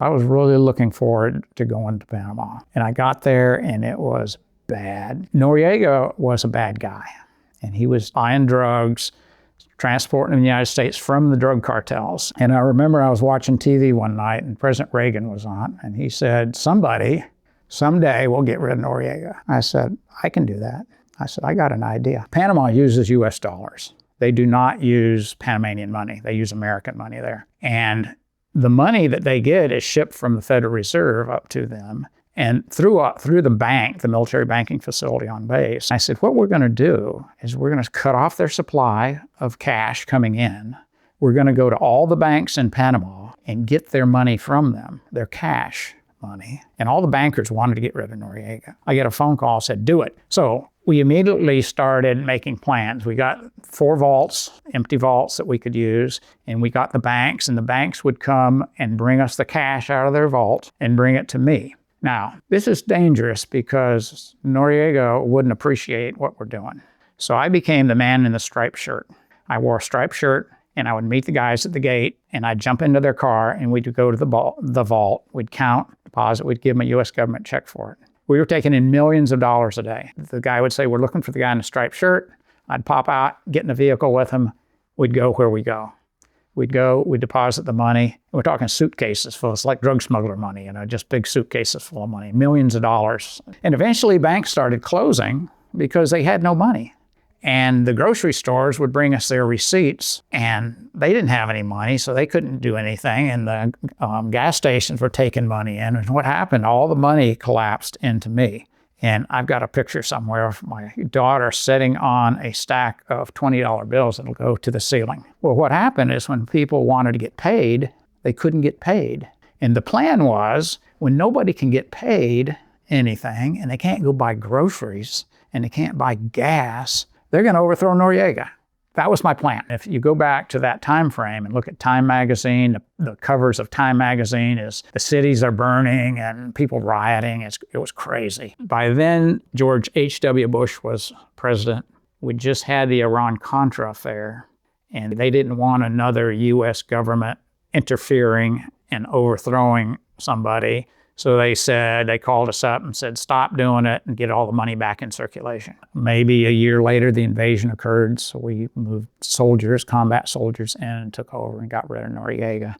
I was really looking forward to going to Panama. And I got there and it was bad. Noriega was a bad guy. And he was buying drugs, transporting them in the United States from the drug cartels. And I remember I was watching TV one night and President Reagan was on. And he said, somebody, someday will get rid of Noriega. I said, I can do that. I said, I got an idea. Panama uses US dollars. They do not use Panamanian money. They use American money there. And the money that they get is shipped from the Federal Reserve up to them and through the bank, the military banking facility on base. I said, what we're going to do is we're going to cut off their supply of cash coming in. We're going to go to all the banks in Panama and get their money from them, their cash money. And all the bankers wanted to get rid of Noriega. I get a phone call, said, do it. So we immediately started making plans. We got 4 vaults, empty vaults that we could use, and we got the banks, and the banks would come and bring us the cash out of their vault and bring it to me. Now, this is dangerous because Noriega wouldn't appreciate what we're doing. So I became the man in the striped shirt. I wore a striped shirt, and I would meet the guys at the gate, and I'd jump into their car, and we'd go to the vault. We'd count, deposit, we'd give them a U.S. government check for it. We were taking in millions of dollars a day. The guy would say, we're looking for the guy in the striped shirt. I'd pop out, get in a vehicle with him. We'd go where we go. We'd go, we'd deposit the money. We're talking suitcases full. It's like drug smuggler money, just big suitcases full of money, millions of dollars. And eventually banks started closing because they had no money. And the grocery stores would bring us their receipts, and they didn't have any money, so they couldn't do anything. And the gas stations were taking money in. And what happened? All the money collapsed into me. And I've got a picture somewhere of my daughter sitting on a stack of $20 bills that'll go to the ceiling. Well, what happened is when people wanted to get paid, they couldn't get paid. And the plan was, when nobody can get paid anything, and they can't go buy groceries, and they can't buy gas, they're going to overthrow Noriega. That was my plan. If you go back to that time frame and look at Time magazine, the covers of Time magazine is the cities are burning and people rioting. It was crazy. By then, George H.W. Bush was president. We just had the Iran-Contra Affair, and they didn't want another U.S. government interfering and overthrowing somebody. So they called us up and said, stop doing it and get all the money back in circulation. Maybe a year later, the invasion occurred. So we moved soldiers, combat soldiers in and took over and got rid of Noriega.